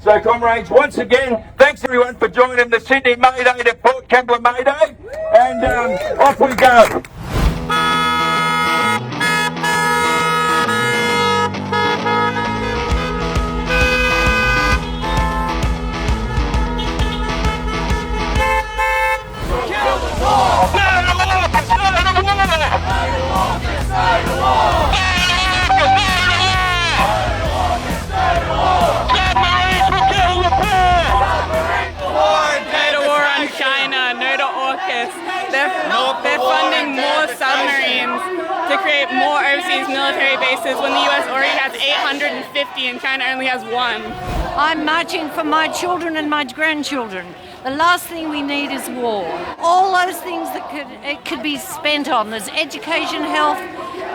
So, comrades, once again, thanks everyone for joining the Sydney May Day to Port Kembla May Day, and off we go. They're funding more submarines to create more overseas military bases when the US already has 850 and China only has one. I'm marching for my children and my grandchildren. The last thing we need is war. All those things that could be spent on. There's education, health,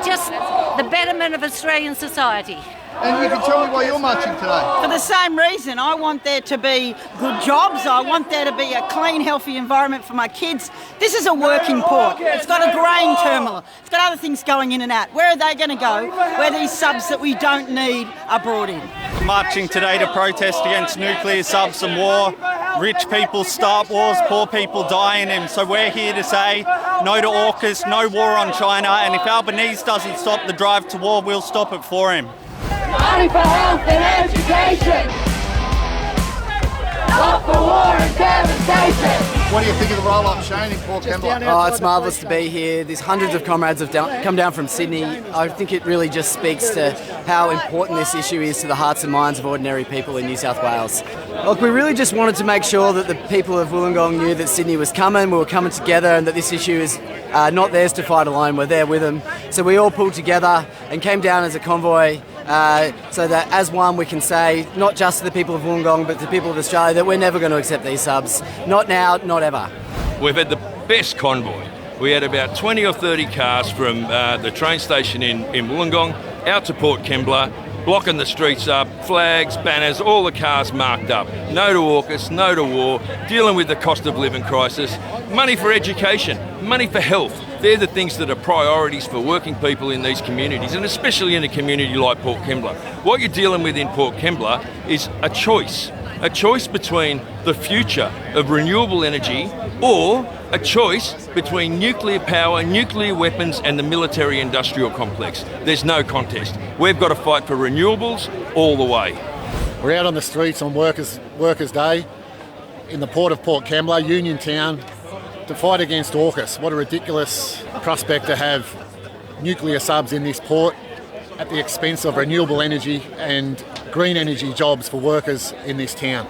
just the betterment of Australian society. And you can tell me why you're marching today. For the same reason, I want there to be good jobs. I want there to be a clean, healthy environment for my kids. This is a working port. It's got a grain terminal. It's got other things going in and out. Where are they going to go? Where these subs that we don't need are brought in. Marching today to protest against nuclear subs and war. Rich people start wars, poor people die in them. So we're here to say no to AUKUS, no war on China, and if Albanese doesn't stop the drive to war, we'll stop it for him. Money for health and education, not for war and devastation. What do you think of the roll-up shown in Port Kembla? Oh, it's marvellous to be here. There's hundreds of comrades have come down from Sydney. I think it really just speaks to how important this issue is to the hearts and minds of ordinary people in New South Wales. Look, we really just wanted to make sure that the people of Wollongong knew that Sydney was coming, we were coming together, and that this issue is not theirs to fight alone, we're there with them. So we all pulled together and came down as a convoy so that as one we can say, not just to the people of Wollongong but to the people of Australia, that we're never going to accept these subs. Not now, not ever. We've had the best convoy. We had about 20 or 30 cars from the train station in Wollongong out to Port Kembla, blocking the streets up, flags, banners, all the cars marked up. No to AUKUS, no to war, dealing with the cost of living crisis, money for education, money for health. They're the things that are priorities for working people in these communities, and especially in a community like Port Kembla. What you're dealing with in Port Kembla is a choice between the future of renewable energy or a choice between nuclear power, nuclear weapons and the military-industrial complex. There's no contest. We've got to fight for renewables all the way. We're out on the streets on Workers' Day in the port of Port Kembla, Union Town, to fight against AUKUS. What a ridiculous prospect to have nuclear subs in this port at the expense of renewable energy and green energy jobs for workers in this town.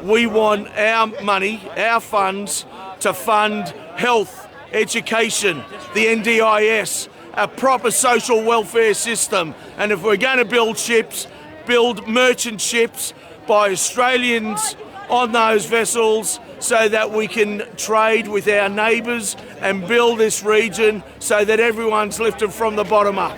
We want our money, our funds, to fund health, education, the NDIS, a proper social welfare system. And if we're going to build ships, build merchant ships by Australians on those vessels so that we can trade with our neighbours and build this region so that everyone's lifted from the bottom up.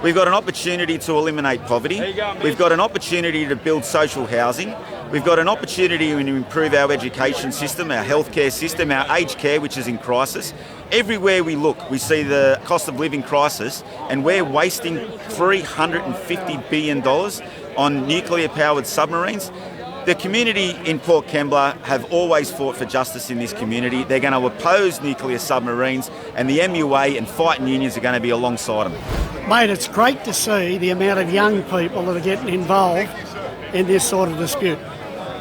We've got an opportunity to eliminate poverty. We've got an opportunity to build social housing. We've got an opportunity to improve our education system, our healthcare system, our aged care, which is in crisis. Everywhere we look, we see the cost of living crisis, and we're wasting $350 billion on nuclear-powered submarines. The community in Port Kembla have always fought for justice in this community. They're going to oppose nuclear submarines, and the MUA and fighting unions are going to be alongside them. Mate, it's great to see the amount of young people that are getting involved in this sort of dispute.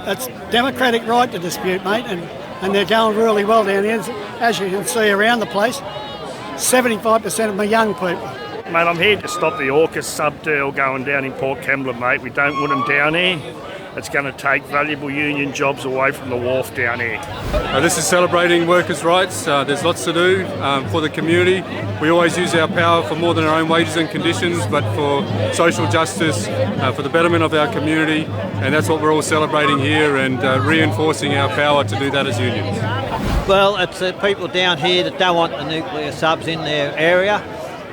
It's democratic right to dispute, mate, and they're going really well down here. As you can see around the place, 75% of them are young people. Mate, I'm here to stop the AUKUS sub deal going down in Port Kembla, mate. We don't want them down here. It's going to take valuable union jobs away from the wharf down here. This is celebrating workers' rights. There's lots to do for the community. We always use our power for more than our own wages and conditions, but for social justice, for the betterment of our community, and that's what we're all celebrating here, and reinforcing our power to do that as unions. Well, it's the people down here that don't want the nuclear subs in their area,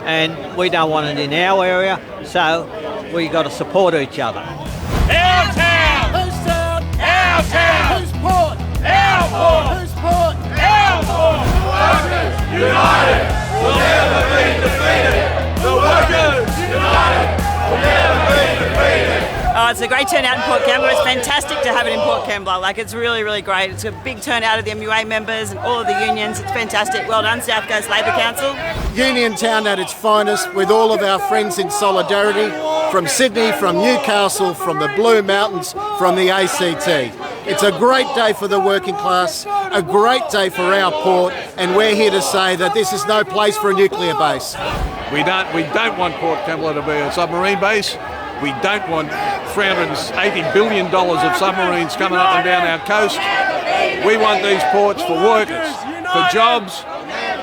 and we don't want it in our area, so we've got to support each other. Our town! Whose town? Our town! Whose port? Our port! Whose port? Our port! The workers united will never be defeated! The workers united will never be defeated! Oh, it's a great turnout in Port Kembla. It's fantastic to have it in Port Kembla. Like, it's really, really great. It's a big turnout of the MUA members and all of the unions. It's fantastic. Well done, South Coast Labor Council. Union Town at its finest, with all of our friends in solidarity from Sydney, from Newcastle, from the Blue Mountains, from the ACT. It's a great day for the working class, a great day for our port, and we're here to say that this is no place for a nuclear base. We don't want Port Kembla to be a submarine base. We don't want $380 billion of submarines coming up and down our coast. We want these ports for workers, for jobs,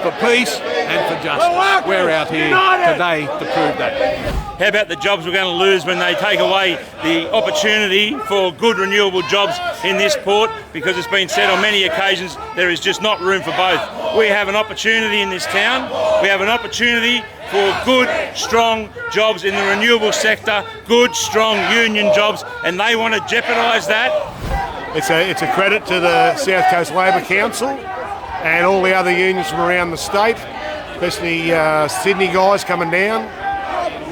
for peace and for justice. We're out here today to prove that. How about the jobs we're going to lose when they take away the opportunity for good renewable jobs in this port? Because it's been said on many occasions there is just not room for both. We have an opportunity in this town. We have an opportunity for good, strong jobs in the renewable sector, good, strong union jobs, and they want to jeopardise that. It's a credit to the South Coast Labor Council and all the other unions from around the state, especially Sydney guys coming down.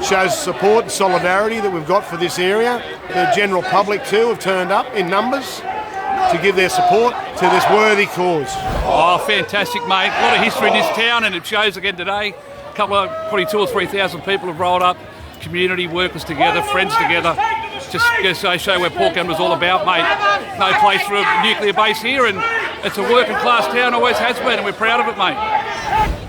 Shows support and solidarity that we've got for this area. The general public too have turned up in numbers to give their support to this worthy cause. Oh, fantastic, mate. A lot of history in this town, and it shows again today. A couple of, probably 2,000 or 3,000 people have rolled up, community workers together, friends together. Just to show where Port Kembla's all about, mate. No place for a nuclear base here, and it's a working class town, always has been, and we're proud of it, mate.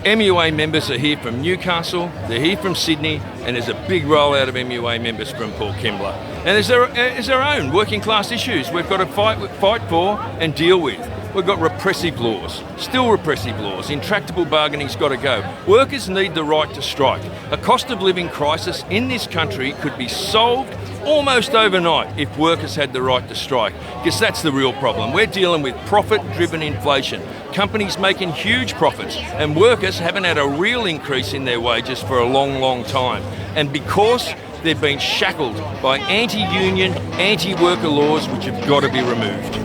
MUA members are here from Newcastle, they're here from Sydney, and there's a big rollout of MUA members from Port Kembla. And there's our own working class issues we've got to fight for and deal with. We've got repressive laws, still repressive laws. Intractable bargaining's got to go. Workers need the right to strike. A cost of living crisis in this country could be solved almost overnight if workers had the right to strike, because that's the real problem. We're dealing with profit-driven inflation. Companies making huge profits, and workers haven't had a real increase in their wages for a long, long time. And because they've been shackled by anti-union, anti-worker laws which have got to be removed.